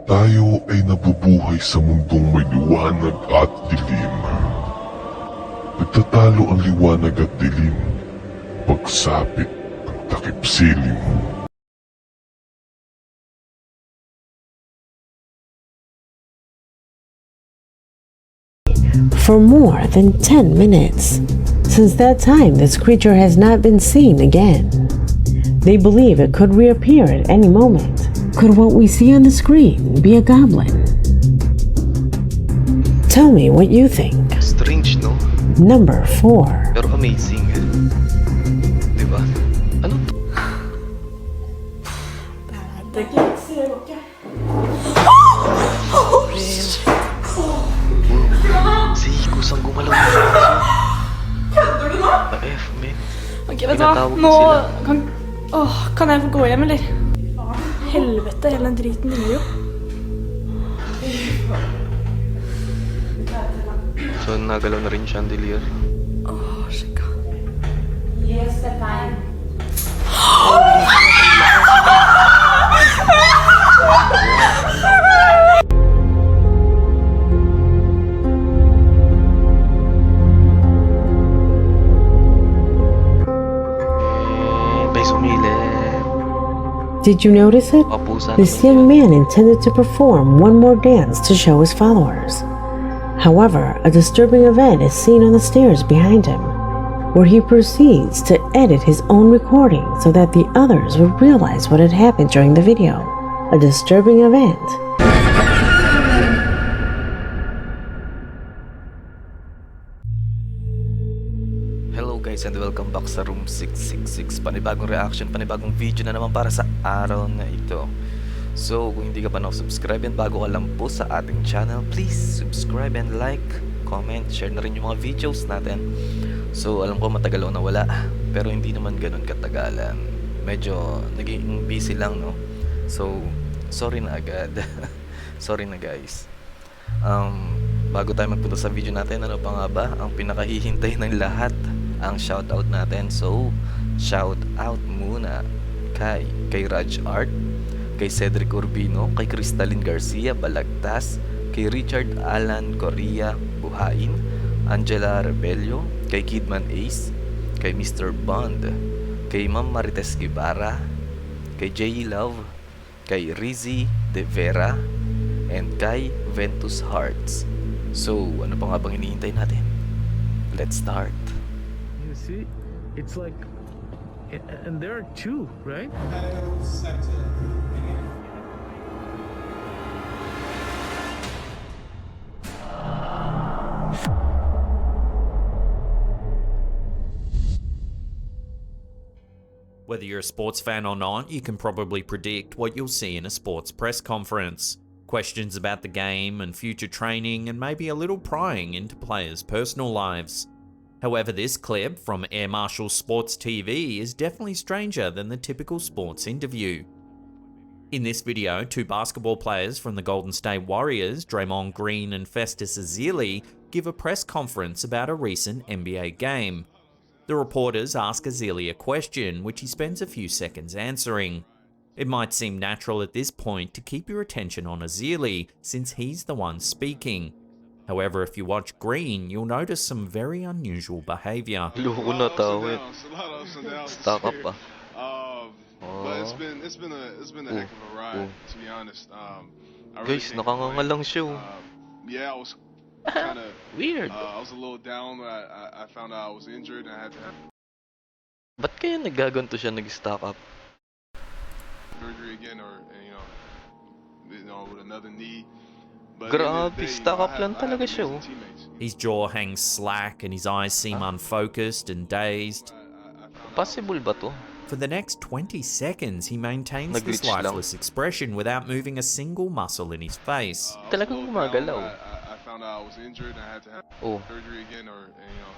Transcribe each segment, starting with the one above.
Tayo ay nabubuhay sa mundong may liwanag at dilim. Nagtatalo ang liwanag at dilim, pagsapit ng takip silim. For more than 10 minutes. Since that time, this creature has not been seen again. They believe it could reappear at any moment. Could what we see on the screen be a goblin? Tell me what you think. Strange, no? Number 4. Pero amazing. Diba? Ano to? Si kusang gumalaw na F, man. Vet du hva, nå kan jeg få gå hjem, eller? Helvete, hele den driten ligger jo. So, nagalaw na rin chandelier. Sjekka. May sumilip. Did you notice it? Papusa This naman young yan. man intended to perform one more dance to show his followers. However, a disturbing event is seen on the stairs behind him, where he proceeds to edit his own recording so that the others would realize what had happened during the video. A disturbing event. Hello guys and welcome back sa Room 666. Panibagong reaction, panibagong video na naman para sa araw na ito. So kung hindi ka pa nakasubscribe and bago ka lang po sa ating channel, please subscribe and like, comment, share na rin yung mga videos natin. So alam ko matagal ako nawala, pero hindi naman ganun katagalan. Medyo naging busy lang, no? So sorry na agad. Sorry na guys. Bago tayo magpunta sa video natin, ano pa nga ba ang pinakahihintay ng lahat? Ang shoutout natin. So shoutout muna kay Raj Art, kay Cedric Urbino, kay Crystalline Garcia Balagtas, kay Richard Alan Correa Buhain, Angela Rebello, kay Kidman Ace, kay Mr. Bond, kay Ma'am Marites Guevara, kay J.E. Love, kay Rizzy De Vera, and kay Ventus Hearts. So, ano pa nga bang hinihintay natin? Let's start. You see, it's like, and there are two, right? Whether you're a sports fan or not, you can probably predict what you'll see in a sports press conference. Questions about the game and future training, and maybe a little prying into players' personal lives. However, this clip from Air Marshal Sports TV is definitely stranger than the typical sports interview. In this video, two basketball players from the Golden State Warriors, Draymond Green and Festus Ezeli, give a press conference about a recent NBA game. The reporters ask Ezeli a question, which he spends a few seconds answering. It might seem natural at this point to keep your attention on Ezeli, since he's the one speaking. However, if you watch Green, you'll notice some very unusual behavior. Loko na tawid. Stock up ah. But it's been a heck of a ride, to be honest. Guys, nakanganga lang siya. Yeah, I was kind of Weird. I was a little down when I found out I was injured and I had to have Ba't kaya nagaganto siya nag-stock up? surgery again, or with another knee. But Grabe, stock up lang talaga siya. His jaw hangs slack and his eyes seem unfocused and dazed. Possible ba to? For the next 20 seconds, he maintains this Nag-glitch lang. lifeless expression without moving a single muscle in his face. Talagang gumagalaw. I found out I was injured and I had to have Oh. surgery again, or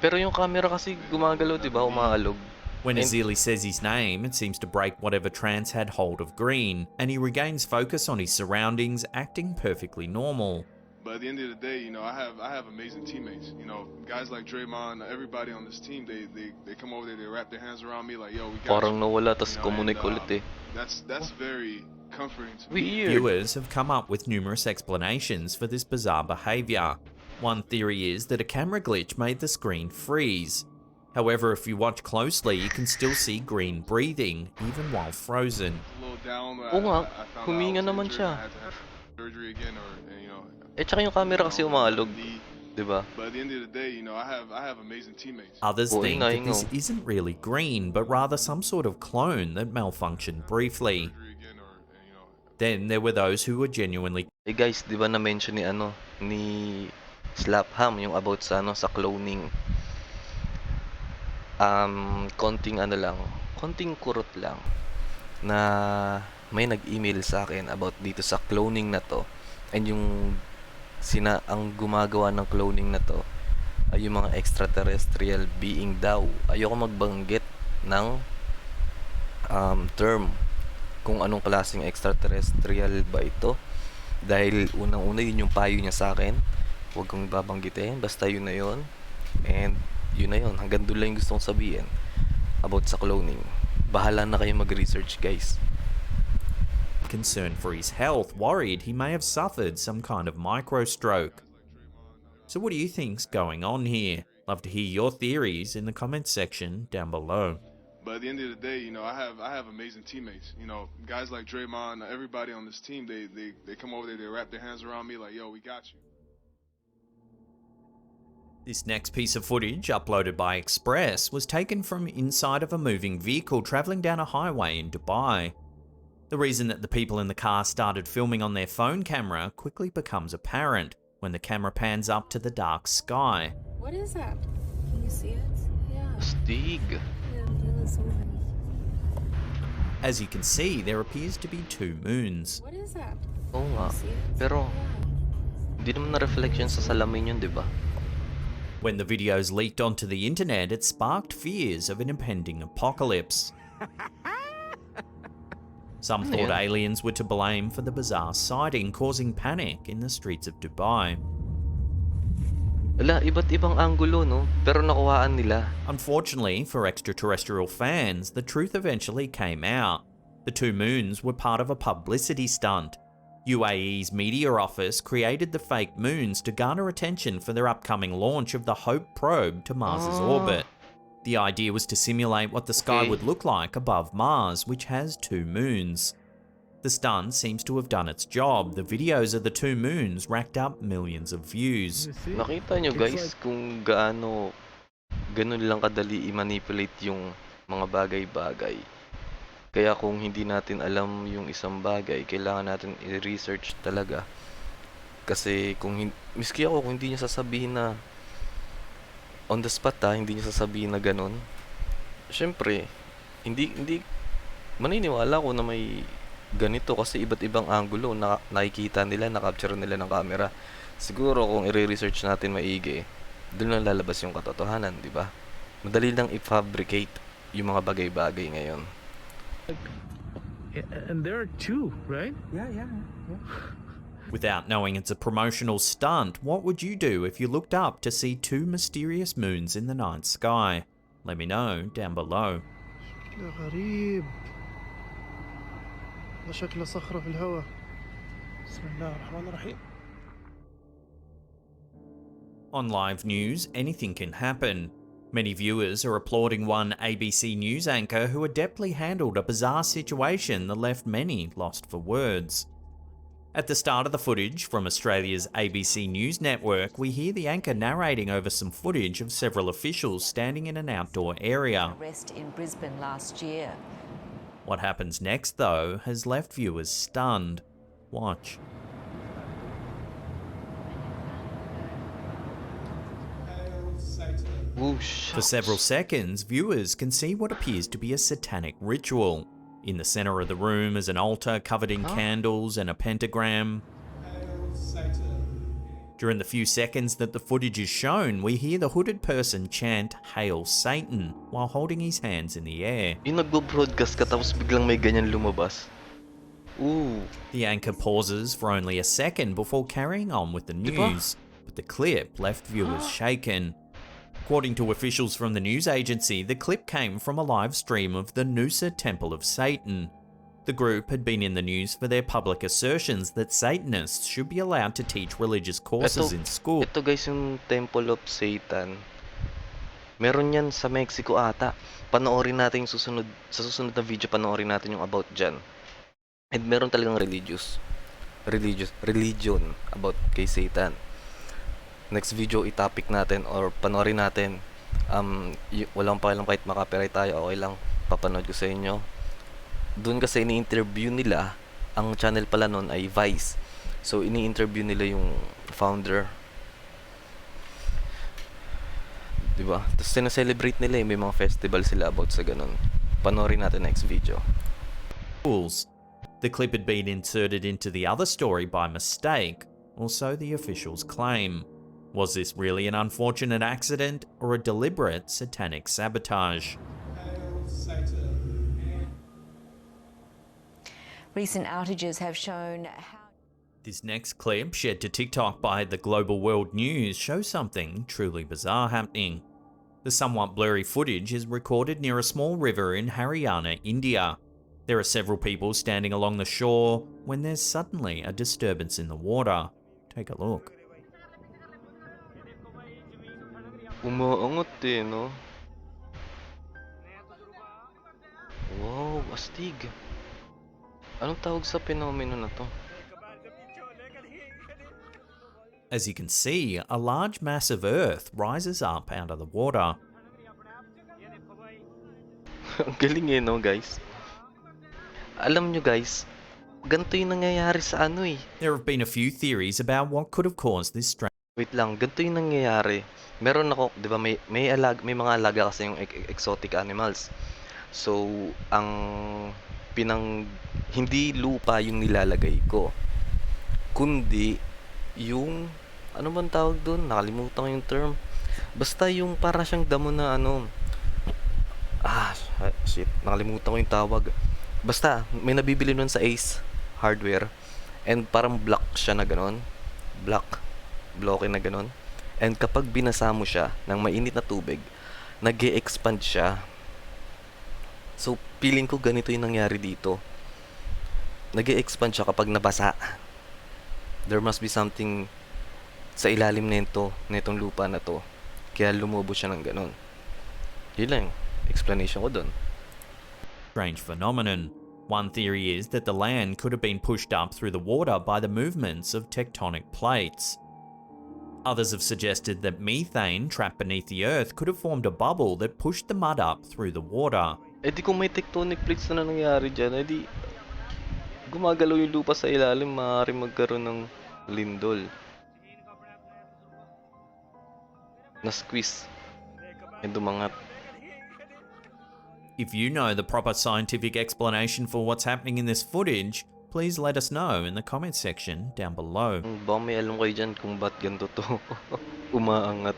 Pero yung camera kasi gumagalaw, di ba? Umaalog. When And- Ezeli says his name, it seems to break whatever trance had hold of Green, and he regains focus on his surroundings, acting perfectly normal. But at the end of the day, you know, I have amazing teammates. You know, guys like Draymond, everybody on this team, they come over there, they wrap their hands around me like, yo, we got Parang you. nawala, tas You know, kumunik ulit eh. That's very comforting to me. Weird. Viewers have come up with numerous explanations for this bizarre behavior. One theory is that a camera glitch made the screen freeze. However, if you watch closely, you can still see Green breathing, even while frozen. A little down. Oo nga, I found out I huminga was naman injured siya. and I had to have surgery again, or you know. Eh, tsaka yung camera kasi umalog. Diba? But at the end of the day, you know, I have amazing teammates. Others Oo, think nga, that this isn't really green, but rather some sort of clone that malfunctioned briefly. Surgery again, or you know. Then there were those who were genuinely Eh guys, di ba na-mention ni Slapham yung about sa sa cloning. Konting kurot lang na may nag-email sa akin about dito sa cloning na to. And yung ang gumagawa ng cloning na to ay yung mga extraterrestrial being daw. Ayoko magbanggit ng term kung anong klaseng extraterrestrial ba ito. Dahil unang-una yun yung payo niya sa akin. Huwag kong babanggitin. Basta yun na yun. And yun na yun. Hanggang doon lang yung gusto kong sabihin about sa cloning. Bahala na kayo mag-research, guys. concerned for his health, worried he may have suffered some kind of microstroke. So what do you think's going on here? Love to hear your theories in the comments section down below. But at the end of the day, you know, I have amazing teammates. You know, guys like Draymond, everybody on this team, they come over there, they wrap their hands around me like, yo, we got you. This next piece of footage, uploaded by Express, was taken from inside of a moving vehicle travelling down a highway in Dubai. The reason that the people in the car started filming on their phone camera quickly becomes apparent when the camera pans up to the dark sky. What is that? Can you see it? Yeah. Stig. As you can see, there appears to be two moons. What is that? Oo nga. Pero, hindi naman na reflection sa salamin yun, di ba? When the videos leaked onto the internet, it sparked fears of an impending apocalypse. Some thought aliens were to blame for the bizarre sighting, causing panic in the streets of Dubai. Wala, iba't ibang angulo, no? Pero nakuhaan nila. Unfortunately for extraterrestrial fans, the truth eventually came out. The two moons were part of a publicity stunt. UAE's media office created the fake moons to garner attention for their upcoming launch of the Hope probe to Mars's orbit. The idea was to simulate what the sky would look like above Mars, which has two moons. The stunt seems to have done its job. The videos of the two moons racked up millions of views. Nakita nyo guys kung ganun lang kadali i-manipulate yung mga bagay-bagay. Kaya kung hindi natin alam yung isang bagay, kailangan natin i-research talaga. Kasi miski ako, kung hindi niya sasabihin na on the spot hindi niya sasabihin na ganun. Syempre, hindi maniniwala ko na may ganito kasi iba't ibang angulo na nakikita nila, na-capture nila ng camera. Siguro kung i-research natin maigi, doon lang lalabas yung katotohanan, di ba? Madali lang i-fabricate yung mga bagay-bagay ngayon. And there are two, right? Yeah. Without knowing it's a promotional stunt, what would you do if you looked up to see two mysterious moons in the night sky? Let me know down below. غريب شكله صخرة في الهواء بسم الله الرحمن الرحيم. On live news, anything can happen. Many viewers are applauding one ABC News anchor who adeptly handled a bizarre situation that left many lost for words. At the start of the footage from Australia's ABC News network, we hear the anchor narrating over some footage of several officials standing in an outdoor area. Arrest in Brisbane last year. What happens next, though, has left viewers stunned. Watch. Whoosh. For several seconds, viewers can see what appears to be a satanic ritual. In the center of the room is an altar covered in candles and a pentagram. During the few seconds that the footage is shown, we hear the hooded person chant "Hail Satan" while holding his hands in the air. Yung nagbo-broadcast ka tapos biglang may ganyan lumabas. Ooh. The anchor pauses for only a second before carrying on with the news, but the clip left viewers shaken. According to officials from the news agency, the clip came from a live stream of the Noosa Temple of Satan. The group had been in the news for their public assertions that Satanists should be allowed to teach religious courses in school. Ito guys yung Temple of Satan. Meron yan sa Mexico ata. Panoorin natin yung sa susunod na video, panoorin natin yung about dyan. And meron talagang religion about kay Satan. Next video, i-topic natin or panoorin natin. Walang pakialam kahit makapiright tayo, okay lang. Papanood ko sa inyo. Doon kasi ini-interview nila, ang channel pala nun ay Vice. So, ini-interview nila yung founder. Diba? Tapos sinaselebrate nila may mga festival sila about sa ganun. Panoorin natin next video. The clip had been inserted into the other story by mistake, or so the officials claim. Was this really an unfortunate accident or a deliberate satanic sabotage? Recent outages have shown how... This next clip, shared to TikTok by the Global World News, shows something truly bizarre happening. The somewhat blurry footage is recorded near a small river in Haryana, India. There are several people standing along the shore when there's suddenly a disturbance in the water. Take a look. Umaangat eh, no? Wow, astig. Anong tawag sa fenomeno na to? As you can see, a large mass of earth rises up out of the water. Ang galing eh, no, guys? Alam nyo, guys, ganito yung nangyayari sa ano eh. There have been a few theories about what could have caused this strange... Wait lang, ganito yung nangyayari. Meron ako, di ba, may mga alaga kasi yung exotic animals. So, hindi lupa yung nilalagay ko. Kundi, yung, ano bang tawag doon? Nakalimutan ko yung term. Basta yung para siyang damo na nakalimutan ko yung tawag. Basta, may nabibili nun sa Ace Hardware. And parang block siya na ganon. Bloke na ganon. And kapag binasa mo siya ng mainit na tubig, nag-e-expand siya. So, feeling ko ganito yung nangyari dito. Nag-e-expand siya kapag nabasa. There must be something sa ilalim netong lupa na to. Kaya lumubo siya ng ganon. Yun lang, explanation ko dun. Strange phenomenon. One theory is that the land could have been pushed up through the water by the movements of tectonic plates. Others have suggested that methane trapped beneath the earth could have formed a bubble that pushed the mud up through the water. Eh di kung may tectonic plates na nangyari dyan, eh di gumagalaw yung lupa sa ilalim, maaaring magkaroon ng lindol. Na-squeeze and dumangat. If you know the proper scientific explanation for what's happening in this footage, please let us know in the comment section down below. Baka may alam kayo dyan kung ba't ganito to umaangat.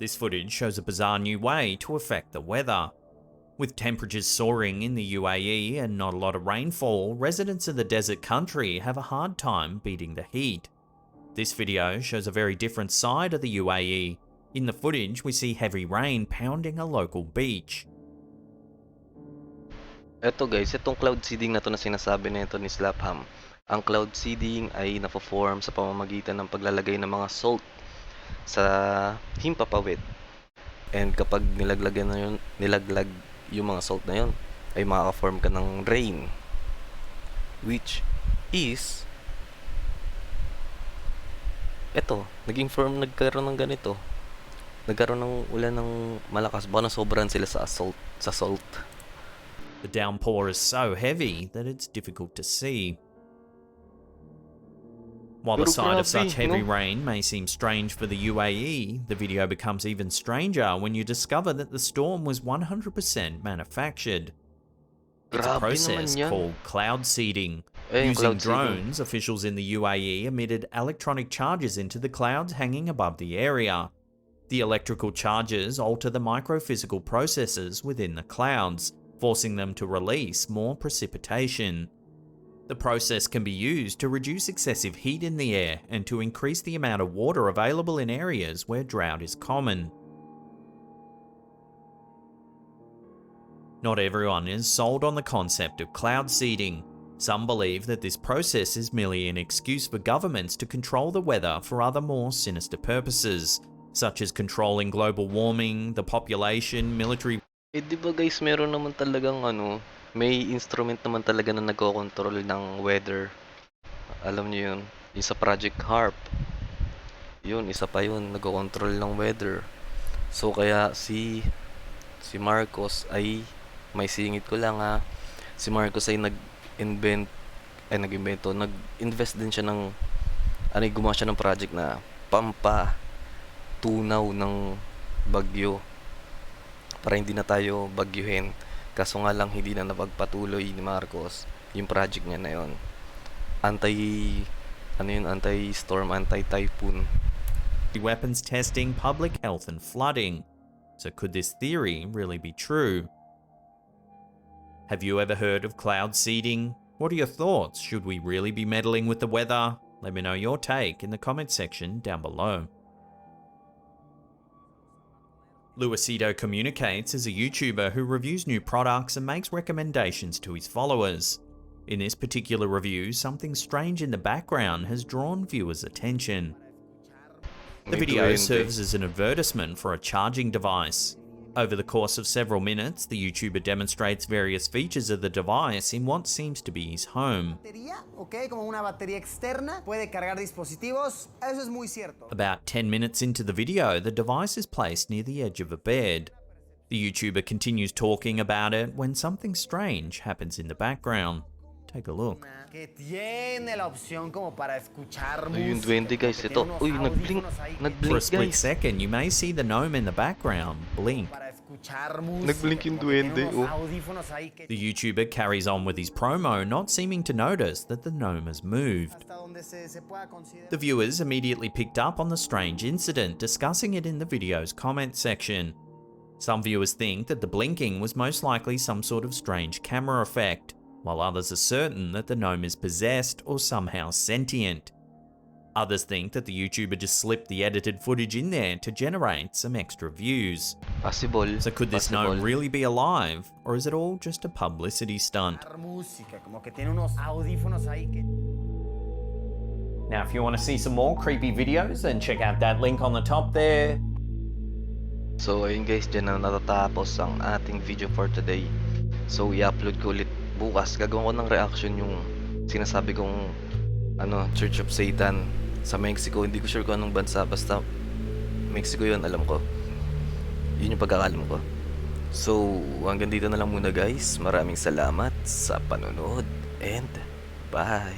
This footage shows a bizarre new way to affect the weather. With temperatures soaring in the UAE and not a lot of rainfall, residents of the desert country have a hard time beating the heat. This video shows a very different side of the UAE. In the footage, we see heavy rain pounding a local beach. Eto guys, itong cloud seeding na to na sinasabi nito ni Slapham. Ang cloud seeding ay napo-form sa pamamagitan ng paglalagay ng mga salt sa himpapawid. And kapag nilaglag yung mga salt na yun, ay makaka-form ka ng rain. Which is nagkaroon ng ganito. Nagkaroon ng ulan ng malakas. Baka nasobran sila sa salt. The downpour is so heavy that it's difficult to see. While the sight of such heavy rain may seem strange for the UAE, the video becomes even stranger when you discover that the storm was 100% manufactured. It's a process called cloud seeding. Using drones, officials in the UAE emitted electronic charges into the clouds hanging above the area. The electrical charges alter the microphysical processes within the clouds, forcing them to release more precipitation. The process can be used to reduce excessive heat in the air and to increase the amount of water available in areas where drought is common. Not everyone is sold on the concept of cloud seeding. Some believe that this process is merely an excuse for governments to control the weather for other more sinister purposes, such as controlling global warming, the population, military. Di ba guys, meron naman talagang may instrument naman talaga na nagko-control ng weather. Alam niyo yun, yung sa Project HARP. Yun, isa pa yun, nagko-control ng weather. So kaya si Marcos ay, may singit ko lang si Marcos ay nag-invest din siya ng, gumawa siya ng project na tunaw ng bagyo para hindi na tayo bagyuhin. Kaso nga lang hindi na napagpatuloy ni Marcos yung project niya na yon. Anti-storm, anti-typhoon. Weapons testing, public health and flooding. So could this theory really be true? Have you ever heard of cloud seeding? What are your thoughts? Should we really be meddling with the weather? Let me know your take in the comment section down below. Luisito Communicates is a YouTuber who reviews new products and makes recommendations to his followers. In this particular review, something strange in the background has drawn viewers' attention. The video serves as an advertisement for a charging device. Over the course of several minutes, the YouTuber demonstrates various features of the device in what seems to be his home. About 10 minutes into the video, the device is placed near the edge of a bed. The YouTuber continues talking about it when something strange happens in the background. Take a look. Yung duwende guys, ito. Uy, nag-blink For a split guys. second, you may see the gnome in the background blink. Nag-blink yung duwende, oh. The YouTuber carries on with his promo, not seeming to notice that the gnome has moved. The viewers immediately picked up on the strange incident, discussing it in the video's comment section. Some viewers think that the blinking was most likely some sort of strange camera effect, while others are certain that the gnome is possessed or somehow sentient. Others think that the YouTuber just slipped the edited footage in there to generate some extra views. Possible. So could this gnome really be alive, or is it all just a publicity stunt? Now if you want to see some more creepy videos, then check out that link on the top there. So ayun guys, dyan na natatapos ang ating video for today. So i-upload ko ulit bukas. Gagawin ko ng reaction yung sinasabi kong Church of Satan sa Mexico. Hindi ko sure kung anong bansa, basta Mexico yun, alam ko. Yun yung pagkakalam ko. So hanggang dito na lang muna guys. Maraming salamat sa panonood and bye.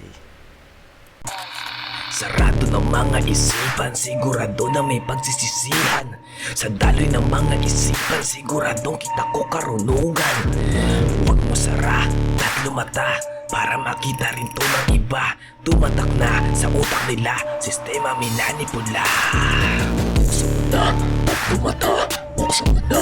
Sarado ng mga isipan, sigurado na may pagsisisihan. Sa daloy ng mga isipan, siguradong kita ko karunungan. Huwag mo sara, tatlo mata, para makita rin to ng iba. Tumatak na sa utak nila, sistema minanipula. Buksan mo na, tatlo mata, buksan mo na.